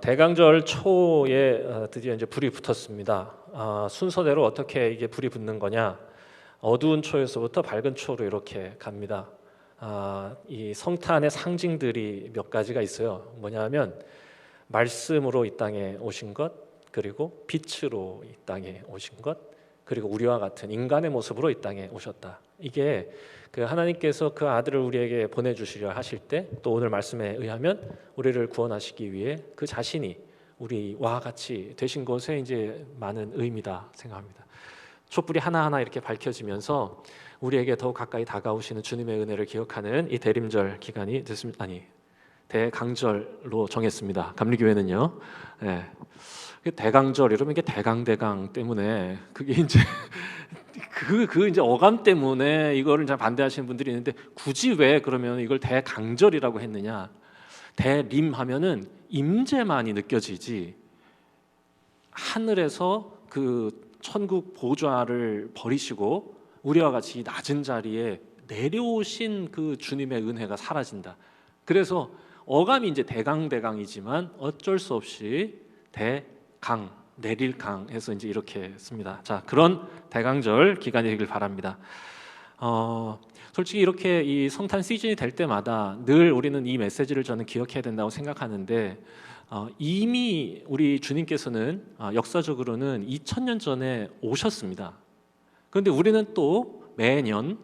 대강절 초에 드디어 이제 불이 붙었습니다. 순서대로 어떻게 이게 불이 붙는 거냐? 어두운 초에서부터 밝은 초로 이렇게 갑니다. 이 성탄의 상징들이 몇 가지가 있어요. 뭐냐면 말씀으로 이 땅에 오신 것, 그리고 빛으로 이 땅에 오신 것, 그리고 우리와 같은 인간의 모습으로 이 땅에 오셨다. 이게 그 하나님께서 그 아들을 우리에게 보내주시려 하실 때, 또 오늘 말씀에 의하면 우리를 구원하시기 위해 그 자신이 우리와 같이 되신 것에 이제 많은 의미다 생각합니다. 촛불이 하나하나 이렇게 밝혀지면서 우리에게 더욱 가까이 다가오시는 주님의 은혜를 기억하는 이 대림절 기간이 됐습니다. 대강절로 정했습니다. 감리교회는요. 네. 대강절 이러면 이게 대강 때문에 그게 이제 그 이제 어감 때문에 이거를 잘 반대하시는 분들이 있는데, 굳이 왜 그러면 이걸 대강절이라고 했느냐? 대림 하면은 임재만이 느껴지지, 하늘에서 그 천국 보좌를 버리시고 우리와 같이 낮은 자리에 내려오신 그 주님의 은혜가 사라진다. 그래서 어감이 이제 대강이지만 어쩔 수 없이 대강, 내릴 강해서 이제 이렇게 씁니다. 자, 그런 대강절 기간이 되길 바랍니다. 솔직히 이렇게 이 성탄 시즌이 될 때마다 늘 우리는 이 메시지를 저는 기억해야 된다고 생각하는데, 이미 우리 주님께서는 역사적으로는 2000년 전에 오셨습니다. 그런데 우리는 또 매년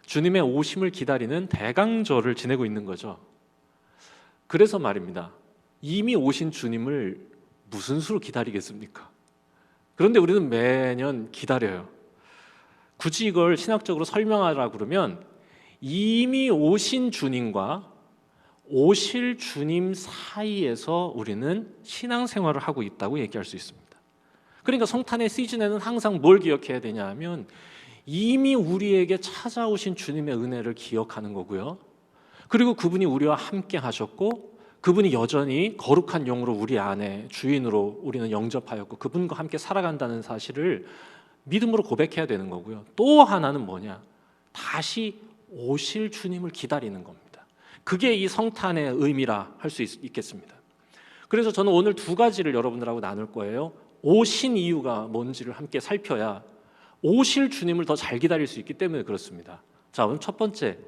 주님의 오심을 기다리는 대강절을 지내고 있는 거죠. 그래서 말입니다. 이미 오신 주님을 무슨 수로 기다리겠습니까? 그런데 우리는 매년 기다려요. 굳이 이걸 신학적으로 설명하라 그러면 이미 오신 주님과 오실 주님 사이에서 우리는 신앙생활을 하고 있다고 얘기할 수 있습니다. 그러니까 성탄의 시즌에는 항상 뭘 기억해야 되냐 하면 이미 우리에게 찾아오신 주님의 은혜를 기억하는 거고요. 그리고 그분이 우리와 함께 하셨고, 그분이 여전히 거룩한 영으로 우리 안에 주인으로 우리는 영접하였고 그분과 함께 살아간다는 사실을 믿음으로 고백해야 되는 거고요. 또 하나는 뭐냐? 다시 오실 주님을 기다리는 겁니다. 그게 이 성탄의 의미라 할 수 있겠습니다. 그래서 저는 오늘 두 가지를 여러분들하고 나눌 거예요. 오신 이유가 뭔지를 함께 살펴야 오실 주님을 더 잘 기다릴 수 있기 때문에 그렇습니다. 자, 오늘 첫 번째,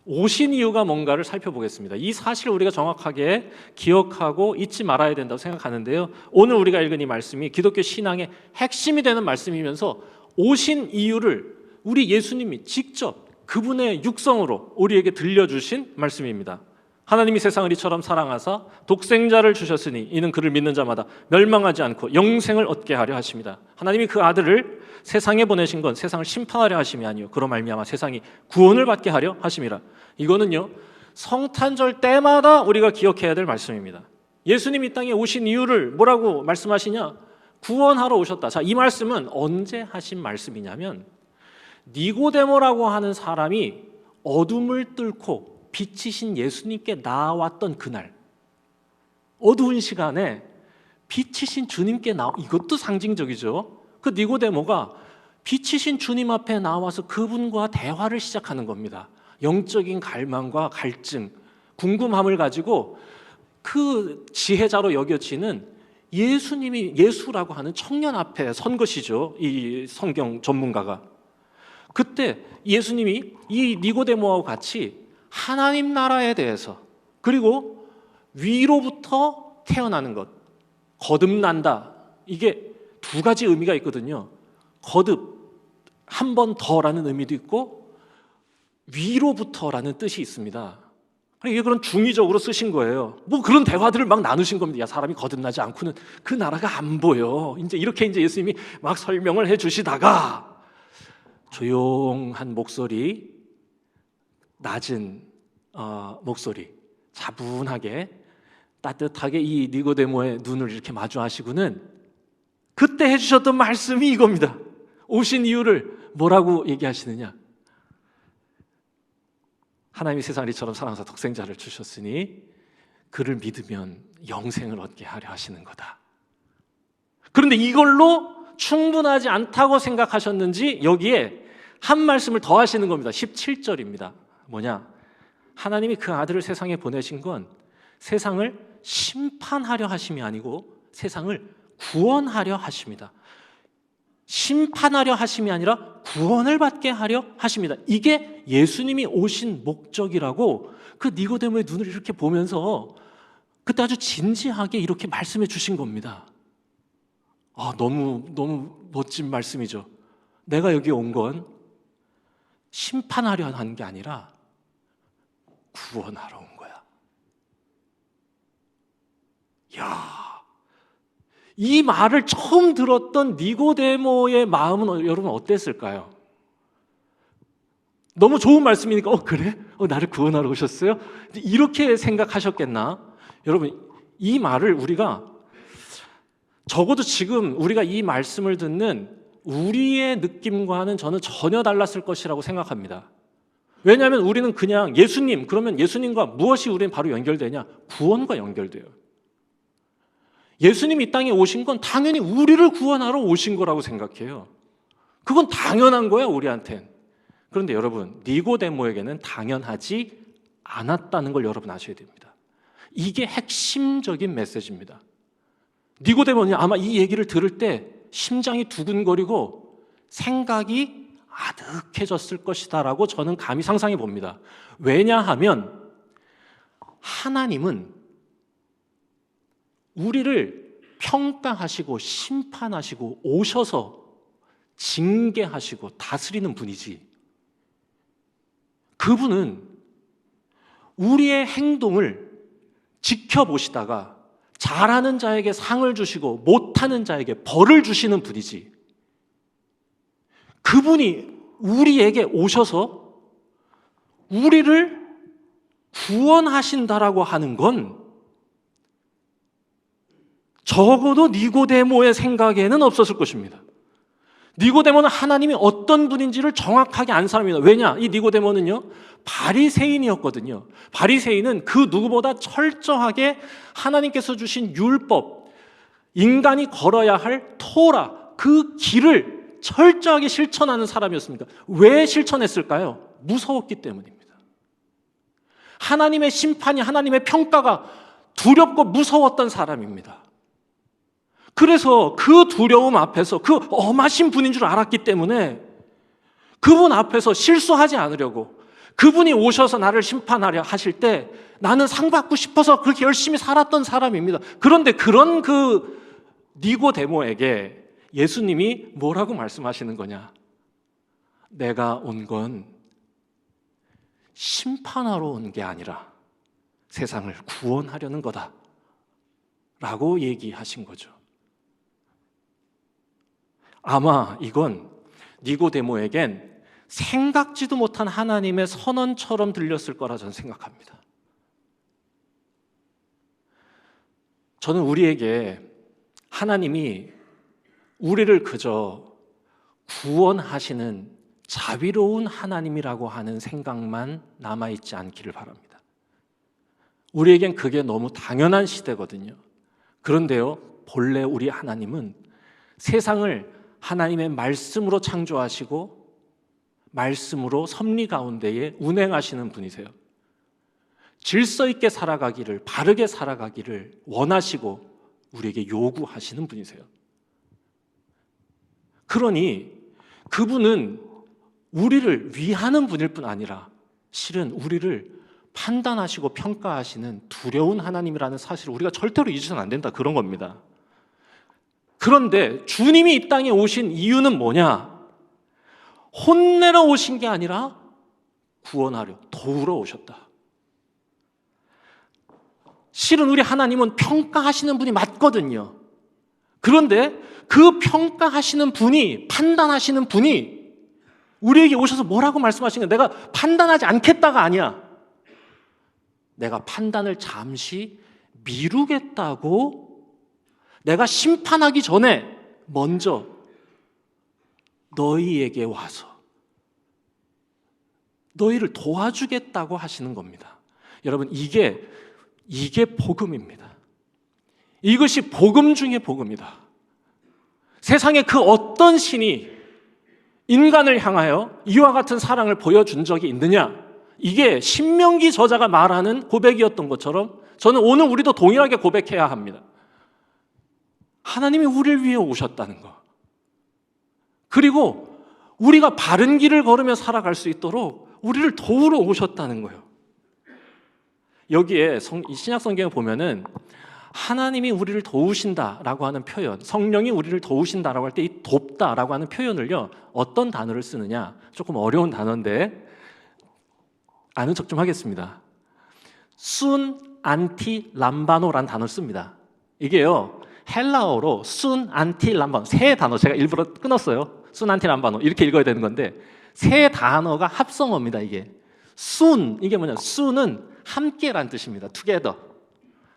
오신 이유가 뭔가를 살펴보겠습니다. 이 사실을 우리가 정확하게 기억하고 잊지 말아야 된다고 생각하는데요. 오늘 우리가 읽은 이 말씀이 기독교 신앙의 핵심이 되는 말씀이면서 오신 이유를 우리 예수님이 직접 그분의 육성으로 우리에게 들려주신 말씀입니다. 하나님이 세상을 이처럼 사랑하사 독생자를 주셨으니 이는 그를 믿는 자마다 멸망하지 않고 영생을 얻게 하려 하십니다. 하나님이 그 아들을 세상에 보내신 건 세상을 심판하려 하심이 아니요 그로 말미암아 세상이 구원을 받게 하려 하심이라. 이거는요, 성탄절 때마다 우리가 기억해야 될 말씀입니다. 예수님이 이 땅에 오신 이유를 뭐라고 말씀하시냐? 구원하러 오셨다. 자, 이 말씀은 언제 하신 말씀이냐면 니고데모라고 하는 사람이 어둠을 뚫고 빛이신 예수님께 나왔던 그날, 어두운 시간에 빛이신 주님께 이것도 상징적이죠. 그 니고데모가 빛이신 주님 앞에 나와서 그분과 대화를 시작하는 겁니다. 영적인 갈망과 갈증, 궁금함을 가지고 그 지혜자로 여겨지는 예수님이, 예수라고 하는 청년 앞에 선 것이죠. 이 성경 전문가가. 그때 예수님이 이 니고데모하고 같이 하나님 나라에 대해서, 그리고 위로부터 태어나는 것, 거듭난다, 이게 두 가지 의미가 있거든요. 거듭, 한 번 더라는 의미도 있고 위로부터라는 뜻이 있습니다. 이게 그런 중의적으로 쓰신 거예요. 뭐 그런 대화들을 막 나누신 겁니다. 야, 사람이 거듭나지 않고는 그 나라가 안 보여. 이렇게 예수님이 막 설명을 해주시다가 조용한 목소리, 낮은 목소리, 차분하게 따뜻하게 이 니고데모의 눈을 이렇게 마주하시고는 그때 해주셨던 말씀이 이겁니다. 오신 이유를 뭐라고 얘기하시느냐? 하나님이 세상을 이처럼 사랑하사 독생자를 주셨으니 그를 믿으면 영생을 얻게 하려 하시는 거다. 그런데 이걸로 충분하지 않다고 생각하셨는지 여기에 한 말씀을 더 하시는 겁니다. 17절입니다. 뭐냐? 하나님이 그 아들을 세상에 보내신 건 세상을 심판하려 하심이 아니고 세상을 구원하려 하십니다. 심판하려 하심이 아니라 구원을 받게 하려 하십니다. 이게 예수님이 오신 목적이라고 그 니고데모의 눈을 이렇게 보면서 그때 아주 진지하게 이렇게 말씀해 주신 겁니다. 너무 멋진 말씀이죠. 내가 여기 온 건 심판하려 한 게 아니라 구원하러 온 거야. 이 말을 처음 들었던 니고데모의 마음은 여러분 어땠을까요? 너무 좋은 말씀이니까 그래? 나를 구원하러 오셨어요? 이렇게 생각하셨겠나? 여러분 이 말을 우리가 적어도 지금 우리가 이 말씀을 듣는 우리의 느낌과는 저는 전혀 달랐을 것이라고 생각합니다. 왜냐하면 우리는 그냥 예수님, 그러면 예수님과 무엇이 우리는 바로 연결되냐? 구원과 연결돼요. 예수님이 이 땅에 오신 건 당연히 우리를 구원하러 오신 거라고 생각해요. 그건 당연한 거야, 우리한텐. 그런데 여러분, 니고데모에게는 당연하지 않았다는 걸 여러분 아셔야 됩니다. 이게 핵심적인 메시지입니다. 니고데모는 아마 이 얘기를 들을 때 심장이 두근거리고 생각이 아득해졌을 것이다라고 저는 감히 상상해 봅니다. 왜냐하면 하나님은 우리를 평가하시고 심판하시고 오셔서 징계하시고 다스리는 분이지, 그분은 우리의 행동을 지켜보시다가 잘하는 자에게 상을 주시고 못하는 자에게 벌을 주시는 분이지, 그분이 우리에게 오셔서 우리를 구원하신다라고 하는 건 적어도 니고데모의 생각에는 없었을 것입니다. 니고데모는 하나님이 어떤 분인지를 정확하게 안 사람입니다. 왜냐? 이 니고데모는요, 바리새인이었거든요. 바리새인은 그 누구보다 철저하게 하나님께서 주신 율법, 인간이 걸어야 할 토라, 그 길을 철저하게 실천하는 사람이었습니다. 왜 실천했을까요? 무서웠기 때문입니다. 하나님의 심판이, 하나님의 평가가 두렵고 무서웠던 사람입니다. 그래서 그 두려움 앞에서, 그 엄하신 분인 줄 알았기 때문에 그분 앞에서 실수하지 않으려고, 그분이 오셔서 나를 심판하려 하실 때 나는 상 받고 싶어서 그렇게 열심히 살았던 사람입니다. 그런데 그런 그 니고데모에게 예수님이 뭐라고 말씀하시는 거냐? 내가 온 건 심판하러 온 게 아니라 세상을 구원하려는 거다 라고 얘기하신 거죠. 아마 이건 니고데모에겐 생각지도 못한 하나님의 선언처럼 들렸을 거라 저는 생각합니다. 저는 우리에게 하나님이 우리를 그저 구원하시는 자비로운 하나님이라고 하는 생각만 남아있지 않기를 바랍니다. 우리에겐 그게 너무 당연한 시대거든요. 그런데요, 본래 우리 하나님은 세상을 하나님의 말씀으로 창조하시고 말씀으로 섭리 가운데에 운행하시는 분이세요. 질서 있게 살아가기를, 바르게 살아가기를 원하시고 우리에게 요구하시는 분이세요. 그러니 그분은 우리를 위하는 분일 뿐 아니라 실은 우리를 판단하시고 평가하시는 두려운 하나님이라는 사실을 우리가 절대로 잊어서는 안 된다, 그런 겁니다. 그런데 주님이 이 땅에 오신 이유는 뭐냐? 혼내러 오신 게 아니라 구원하려, 도우러 오셨다. 실은 우리 하나님은 평가하시는 분이 맞거든요. 그런데 그 평가하시는 분이, 판단하시는 분이 우리에게 오셔서 뭐라고 말씀하시는 거야? 내가 판단하지 않겠다가 아니야. 내가 판단을 잠시 미루겠다고, 내가 심판하기 전에 먼저 너희에게 와서 너희를 도와주겠다고 하시는 겁니다. 여러분, 이게 복음입니다. 이것이 복음 중에 복음이다. 세상에 그 어떤 신이 인간을 향하여 이와 같은 사랑을 보여준 적이 있느냐? 이게 신명기 저자가 말하는 고백이었던 것처럼 저는 오늘 우리도 동일하게 고백해야 합니다. 하나님이 우리를 위해 오셨다는 거. 그리고 우리가 바른 길을 걸으며 살아갈 수 있도록 우리를 도우러 오셨다는 거예요. 여기에 신약 성경에 보면은 하나님이 우리를 도우신다라고 하는 표현, 성령이 우리를 도우신다라고 할 때 이 돕다라고 하는 표현을요, 어떤 단어를 쓰느냐, 조금 어려운 단어인데 아는 척 좀 하겠습니다. 순 안티 람바노라는 단어를 씁니다. 이게요, 헬라어로 순 안티 람바노, 세 단어, 제가 일부러 끊었어요. 순 안티 람바노 이렇게 읽어야 되는 건데 세 단어가 합성어입니다. 이게 순, 이게 뭐냐, 순은 함께란 뜻입니다. together,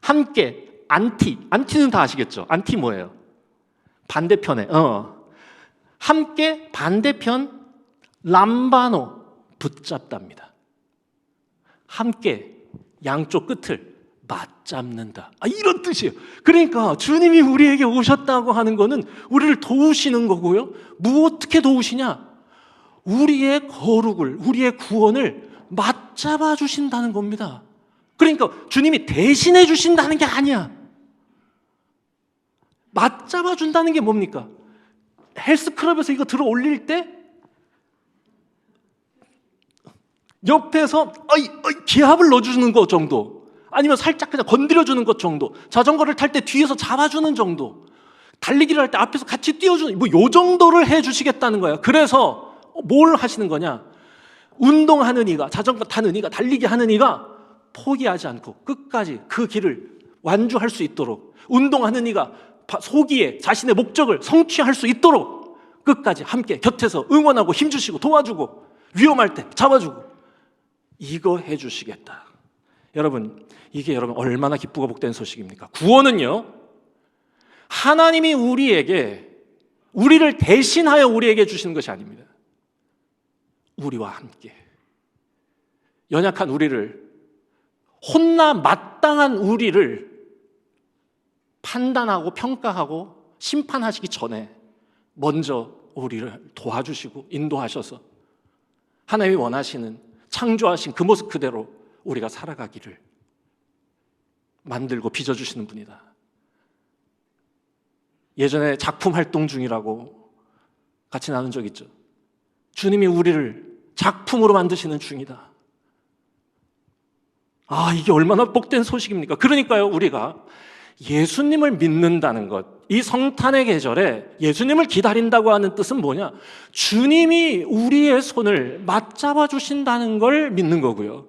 함께. 안티는 다 아시겠죠? 안티 뭐예요? 반대편에, 함께, 반대편, 람바노, 붙잡답니다. 함께 양쪽 끝을 맞잡는다, 이런 뜻이에요. 그러니까 주님이 우리에게 오셨다고 하는 거는 우리를 도우시는 거고요, 어떻게 도우시냐? 우리의 거룩을, 우리의 구원을 맞잡아 주신다는 겁니다. 그러니까 주님이 대신해 주신다는 게 아니야. 맞잡아 준다는 게 뭡니까? 헬스클럽에서 이거 들어 올릴 때 옆에서 기합을 넣어주는 것 정도, 아니면 살짝 그냥 건드려주는 것 정도, 자전거를 탈 때 뒤에서 잡아주는 정도, 달리기를 할 때 앞에서 같이 띄워주는, 요 정도를 해주시겠다는 거야. 그래서 뭘 하시는 거냐? 운동하는 이가, 자전거 타는 이가, 달리기 하는 이가 포기하지 않고 끝까지 그 길을 완주할 수 있도록, 운동하는 이가 소기에 자신의 목적을 성취할 수 있도록 끝까지 함께 곁에서 응원하고 힘주시고 도와주고 위험할 때 잡아주고, 이거 해주시겠다. 여러분, 이게 여러분 얼마나 기쁘고 복된 소식입니까? 구원은요, 하나님이 우리를 대신하여 우리에게 주시는 것이 아닙니다. 우리와 함께 연약한 우리를, 혼나 마땅한 우리를 판단하고 평가하고 심판하시기 전에 먼저 우리를 도와주시고 인도하셔서 하나님이 원하시는 창조하신 그 모습 그대로 우리가 살아가기를 만들고 빚어주시는 분이다. 예전에 작품 활동 중이라고 같이 나눈 적 있죠. 주님이 우리를 작품으로 만드시는 중이다. 이게 얼마나 복된 소식입니까? 그러니까요, 우리가 예수님을 믿는다는 것, 이 성탄의 계절에 예수님을 기다린다고 하는 뜻은 뭐냐? 주님이 우리의 손을 맞잡아 주신다는 걸 믿는 거고요,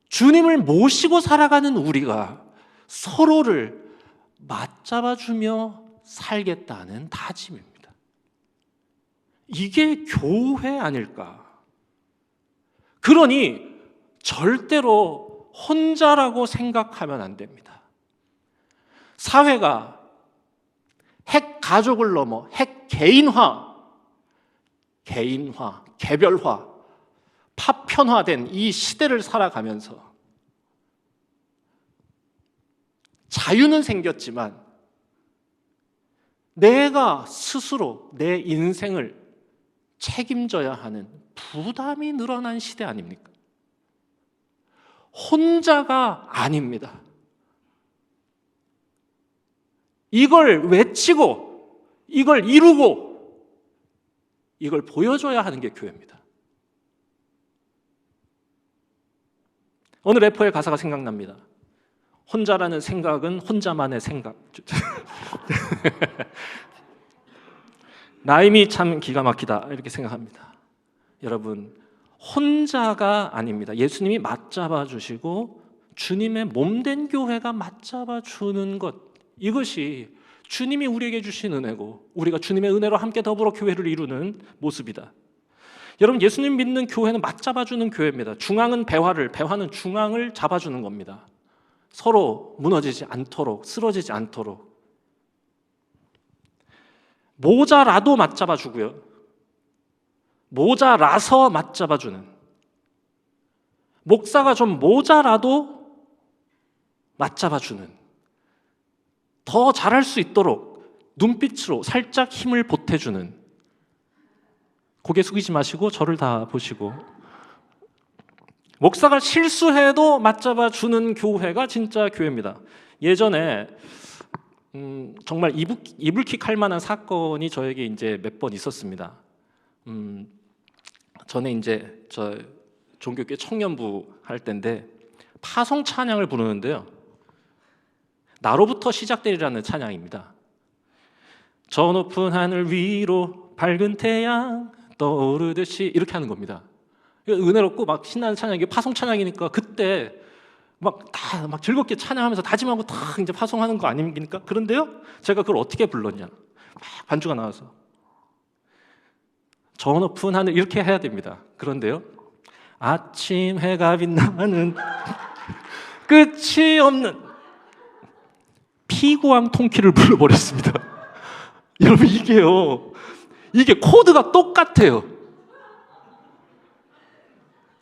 주님을 모시고 살아가는 우리가 서로를 맞잡아 주며 살겠다는 다짐입니다. 이게 교회 아닐까? 그러니 절대로 혼자라고 생각하면 안 됩니다. 사회가 핵 가족을 넘어 핵 개인화, 개별화, 파편화된 이 시대를 살아가면서 자유는 생겼지만 내가 스스로 내 인생을 책임져야 하는 부담이 늘어난 시대 아닙니까? 혼자가 아닙니다. 이걸 외치고, 이걸 이루고, 이걸 보여줘야 하는 게 교회입니다. 어느 래퍼의 가사가 생각납니다. 혼자라는 생각은 혼자만의 생각. 라임이 참 기가 막히다, 이렇게 생각합니다. 여러분, 혼자가 아닙니다. 예수님이 맞잡아 주시고 주님의 몸된 교회가 맞잡아 주는 것, 이것이 주님이 우리에게 주신 은혜고 우리가 주님의 은혜로 함께 더불어 교회를 이루는 모습이다. 여러분, 예수님 믿는 교회는 맞잡아 주는 교회입니다. 중앙은 배화는 중앙을 잡아주는 겁니다. 서로 무너지지 않도록, 쓰러지지 않도록. 모자라도 맞잡아 주고요, 모자라서 맞잡아 주는, 목사가 좀 모자라도 맞잡아 주는, 더 잘할 수 있도록 눈빛으로 살짝 힘을 보태주는. 고개 숙이지 마시고 저를 다 보시고, 목사가 실수해도 맞잡아 주는 교회가 진짜 교회입니다. 예전에 정말 이불킥 할 만한 사건이 저에게 이제 몇 번 있었습니다. 전에 이제 저 종교교회 청년부 할 때인데 파송 찬양을 부르는데요. 나로부터 시작되리라는 찬양입니다. 저 높은 하늘 위로 밝은 태양 떠오르듯이 이렇게 하는 겁니다. 은혜롭고 막 신나는 찬양이 파송 찬양이니까 그때 막 즐겁게 찬양하면서 다짐하고 다 이제 파송하는 거 아닙니까? 그런데요, 제가 그걸 어떻게 불렀냐? 막 반주가 나와서 저 높은 하늘 이렇게 해야 됩니다. 그런데요, 아침 해가 빛나는 끝이 없는 피구왕 통키를 불러버렸습니다. 여러분 이게 코드가 똑같아요.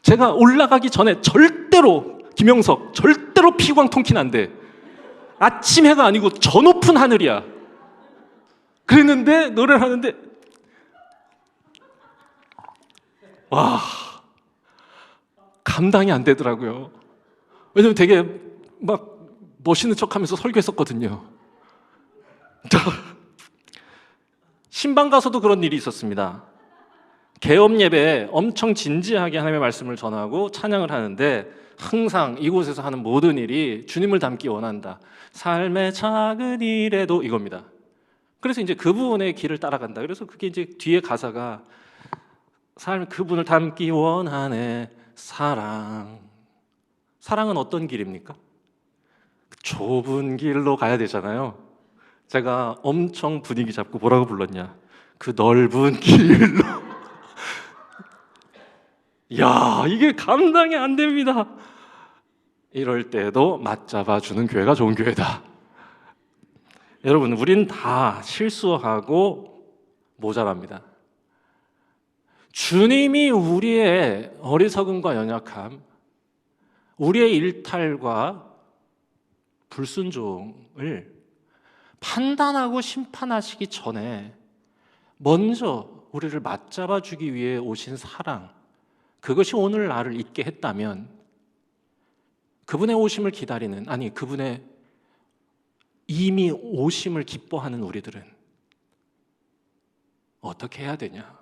제가 올라가기 전에 절대로 김영석 절대로 피구왕 통키는 안 돼. 아침 해가 아니고 저 높은 하늘이야. 그랬는데 노래를 하는데 와, 감당이 안 되더라고요. 왜냐면 되게 막 멋있는 척하면서 설교했었거든요. 신방 가서도 그런 일이 있었습니다. 개업 예배에 엄청 진지하게 하나님의 말씀을 전하고 찬양을 하는데 항상 이곳에서 하는 모든 일이 주님을 닮기 원한다. 삶의 작은 일에도 이겁니다. 그래서 이제 그분의 길을 따라간다. 그래서 그게 이제 뒤에 가사가 삶 그분을 닮기 원하네. 사랑은 어떤 길입니까? 좁은 길로 가야 되잖아요. 제가 엄청 분위기 잡고 뭐라고 불렀냐? 그 넓은 길로. 야, 이게 감당이 안 됩니다. 이럴 때도 맞잡아 주는 교회가 좋은 교회다. 여러분, 우린 다 실수하고 모자랍니다. 주님이 우리의 어리석음과 연약함, 우리의 일탈과 불순종을 판단하고 심판하시기 전에 먼저 우리를 맞잡아 주기 위해 오신 사랑, 그것이 오늘 나를 있게 했다면 그분의 오심을 기다리는, 아니 그분의 이미 오심을 기뻐하는 우리들은 어떻게 해야 되냐?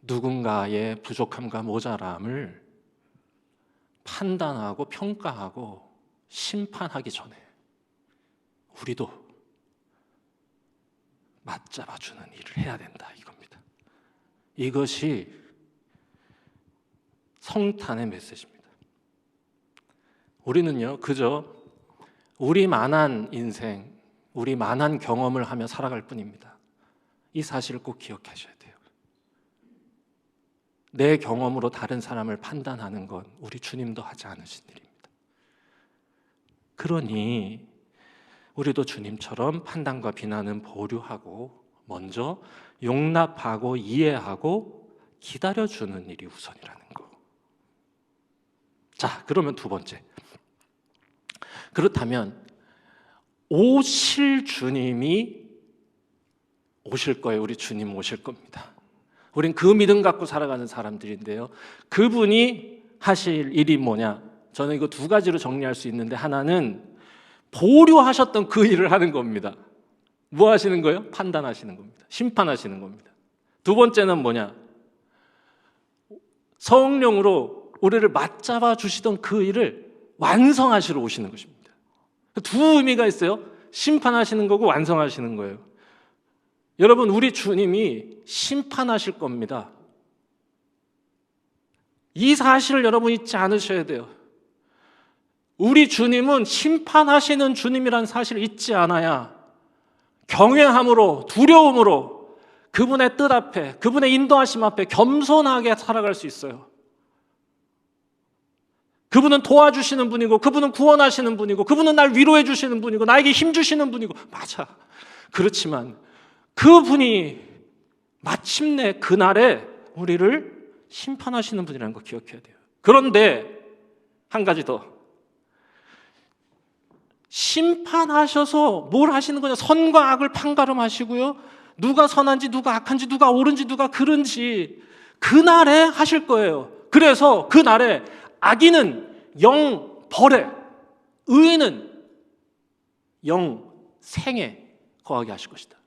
누군가의 부족함과 모자람을 판단하고 평가하고 심판하기 전에 우리도 맞잡아주는 일을 해야 된다, 이겁니다. 이것이 성탄의 메시지입니다. 우리는요, 그저 우리만한 인생, 우리만한 경험을 하며 살아갈 뿐입니다. 이 사실을 꼭 기억하셔야 돼요. 내 경험으로 다른 사람을 판단하는 건 우리 주님도 하지 않으신 일입니다. 그러니 우리도 주님처럼 판단과 비난은 보류하고 먼저 용납하고 이해하고 기다려주는 일이 우선이라는 거. 자, 그러면 두 번째. 그렇다면 오실 주님이 오실 거예요. 우리 주님 오실 겁니다. 우린 그 믿음 갖고 살아가는 사람들인데요, 그분이 하실 일이 뭐냐? 저는 이거 두 가지로 정리할 수 있는데, 하나는 보류하셨던 그 일을 하는 겁니다. 뭐 하시는 거예요? 판단하시는 겁니다. 심판하시는 겁니다. 두 번째는 뭐냐? 성령으로 우리를 맞잡아 주시던 그 일을 완성하시러 오시는 것입니다. 두 의미가 있어요. 심판하시는 거고 완성하시는 거예요. 여러분, 우리 주님이 심판하실 겁니다. 이 사실을 여러분 잊지 않으셔야 돼요. 우리 주님은 심판하시는 주님이라는 사실을 잊지 않아야 경외함으로, 두려움으로 그분의 뜻 앞에, 그분의 인도하심 앞에 겸손하게 살아갈 수 있어요. 그분은 도와주시는 분이고, 그분은 구원하시는 분이고, 그분은 날 위로해 주시는 분이고, 나에게 힘 주시는 분이고, 맞아. 그렇지만 그분이 마침내 그날에 우리를 심판하시는 분이라는 거 기억해야 돼요. 그런데 한 가지 더, 심판하셔서 뭘 하시는 거냐? 선과 악을 판가름하시고요, 누가 선한지 누가 악한지 누가 옳은지 누가 그른지 그날에 하실 거예요. 그래서 그 날에 악인은 영 벌에, 의인은 영 생에 거하게 하실 것이다.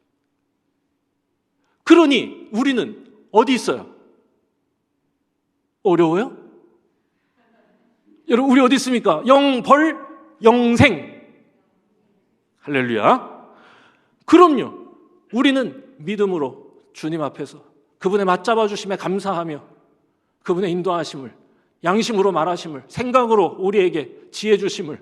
그러니 우리는 어디 있어요? 어려워요? 여러분, 우리 어디 있습니까? 영벌, 영생. 할렐루야. 그럼요. 우리는 믿음으로 주님 앞에서 그분의 맞잡아 주심에 감사하며 그분의 인도하심을, 양심으로 말하심을, 생각으로 우리에게 지혜 주심을,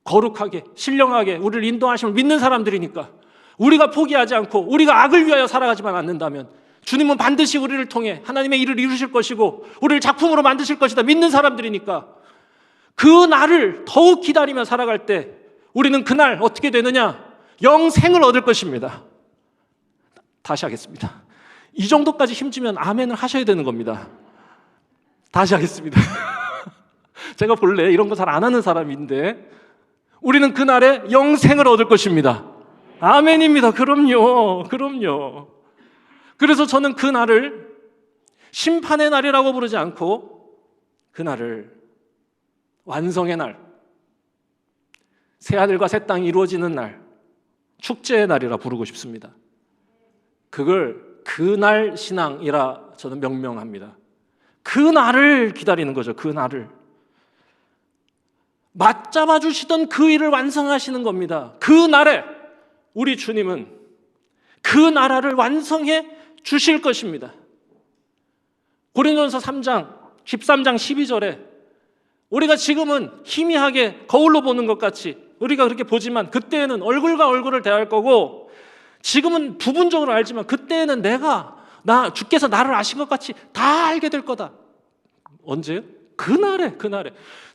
거룩하게 신령하게 우리를 인도하심을 믿는 사람들이니까, 우리가 포기하지 않고 우리가 악을 위하여 살아가지만 않는다면 주님은 반드시 우리를 통해 하나님의 일을 이루실 것이고 우리를 작품으로 만드실 것이다 믿는 사람들이니까, 그 날을 더욱 기다리며 살아갈 때 우리는 그날 어떻게 되느냐? 영생을 얻을 것입니다. 다시 하겠습니다. 이 정도까지 힘주면 아멘을 하셔야 되는 겁니다. 다시 하겠습니다. 제가 본래 이런 거 잘 안 하는 사람인데, 우리는 그날에 영생을 얻을 것입니다. 아멘입니다. 그럼요. 그럼요. 그래서 저는 그 날을 심판의 날이라고 부르지 않고 그 날을 완성의 날, 새하늘과 새 땅이 이루어지는 날, 축제의 날이라 부르고 싶습니다. 그걸 그날 신앙이라 저는 명명합니다. 그 날을 기다리는 거죠. 그 날을 맞잡아 주시던 그 일을 완성하시는 겁니다. 그 날에 우리 주님은 그 나라를 완성해 주실 것입니다. 고린도전서 3장 13장 12절에 우리가 지금은 희미하게 거울로 보는 것 같이 우리가 그렇게 보지만 그때에는 얼굴과 얼굴을 대할 거고, 지금은 부분적으로 알지만 그때에는 주께서 나를 아신 것 같이 다 알게 될 거다. 언제요? 그날에.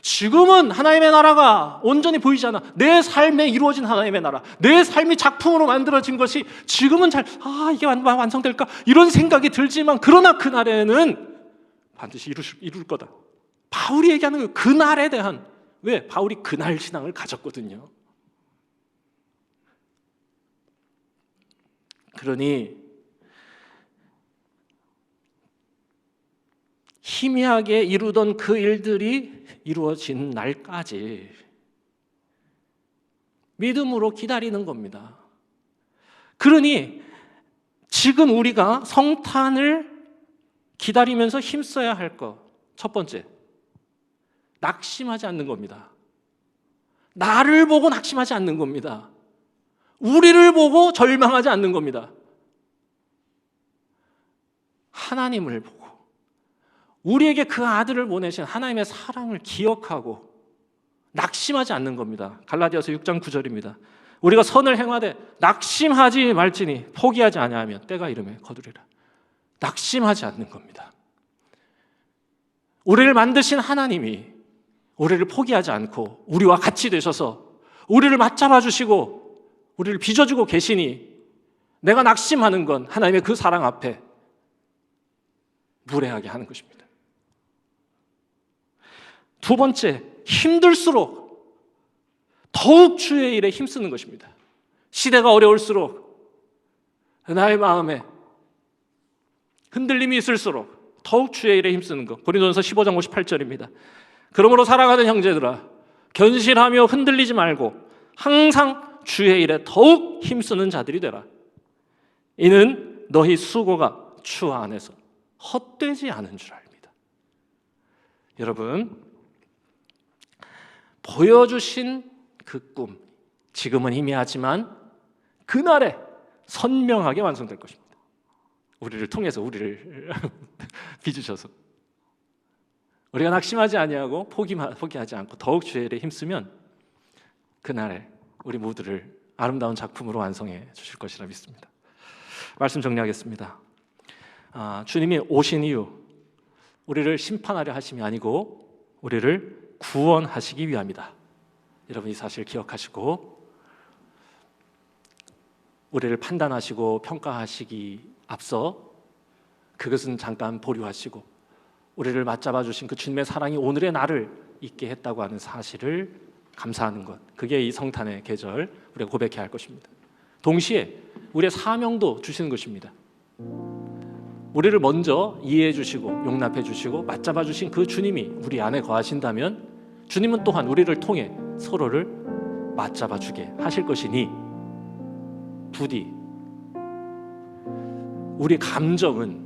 지금은 하나님의 나라가 온전히 보이지 않아. 내 삶에 이루어진 하나님의 나라, 내 삶이 작품으로 만들어진 것이 지금은 이게 완성될까? 이런 생각이 들지만, 그러나 그날에는 반드시 이룰 거다. 바울이 얘기하는 거예요. 그날에 대한. 왜? 바울이 그날 신앙을 가졌거든요. 그러니 희미하게 이루던 그 일들이 이루어진 날까지 믿음으로 기다리는 겁니다. 그러니 지금 우리가 성탄을 기다리면서 힘써야 할 것, 첫 번째, 낙심하지 않는 겁니다. 나를 보고 낙심하지 않는 겁니다. 우리를 보고 절망하지 않는 겁니다. 하나님을 보고 우리에게 그 아들을 보내신 하나님의 사랑을 기억하고 낙심하지 않는 겁니다. 갈라디아서 6장 9절입니다. 우리가 선을 행하되 낙심하지 말지니 포기하지 아니하면 때가 이르매 거두리라. 낙심하지 않는 겁니다. 우리를 만드신 하나님이 우리를 포기하지 않고 우리와 같이 되셔서 우리를 맞잡아 주시고 우리를 빚어주고 계시니, 내가 낙심하는 건 하나님의 그 사랑 앞에 무례하게 하는 것입니다. 두 번째, 힘들수록 더욱 주의 일에 힘쓰는 것입니다. 시대가 어려울수록, 나의 마음에 흔들림이 있을수록 더욱 주의 일에 힘쓰는 것. 고린도전서 15장 58절입니다. 그러므로 사랑하는 형제들아, 견실하며 흔들리지 말고 항상 주의 일에 더욱 힘쓰는 자들이 되라. 이는 너희 수고가 주 안에서 헛되지 않은 줄 압니다. 여러분, 보여주신 그 꿈, 지금은 희미하지만 그날에 선명하게 완성될 것입니다. 우리를 통해서, 우리를 빚으셔서. 우리가 낙심하지 아니하고 포기하지 않고 더욱 주의 일에 힘쓰면 그날에 우리 모두를 아름다운 작품으로 완성해 주실 것이라 믿습니다. 말씀 정리하겠습니다. 주님이 오신 이유, 우리를 심판하려 하심이 아니고 우리를 구원하시기 위함이다. 여러분, 이 사실 기억하시고 우리를 판단하시고 평가하시기 앞서 그것은 잠깐 보류하시고 우리를 맞잡아 주신 그 주님의 사랑이 오늘의 나를 있게 했다고 하는 사실을 감사하는 것, 그게 이 성탄의 계절 우리가 고백해야 할 것입니다. 동시에 우리의 사명도 주시는 것입니다. 우리를 먼저 이해해 주시고 용납해 주시고 맞잡아 주신 그 주님이 우리 안에 거하신다면 주님은 또한 우리를 통해 서로를 맞잡아 주게 하실 것이니, 부디 우리 감정은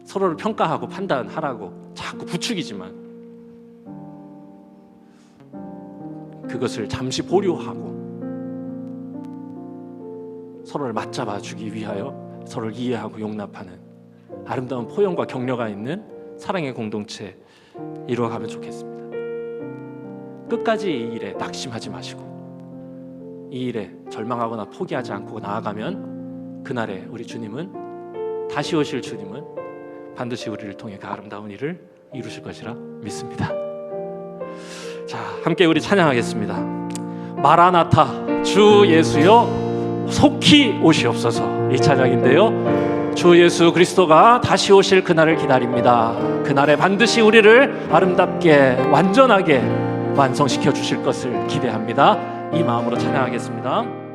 서로를 평가하고 판단하라고 자꾸 부추기지만 그것을 잠시 보류하고 서로를 맞잡아 주기 위하여 서로를 이해하고 용납하는 아름다운 포용과 격려가 있는 사랑의 공동체 이루어가면 좋겠습니다. 끝까지 이 일에 낙심하지 마시고 이 일에 절망하거나 포기하지 않고 나아가면 그날에 우리 주님은, 다시 오실 주님은 반드시 우리를 통해 그 아름다운 일을 이루실 것이라 믿습니다. 자, 함께 우리 찬양하겠습니다. 마라나타, 주 예수여 속히 오시옵소서. 이 찬양인데요, 주 예수 그리스도가 다시 오실 그날을 기다립니다. 그날에 반드시 우리를 아름답게 완전하게 완성시켜 주실 것을 기대합니다. 이 마음으로 찬양하겠습니다.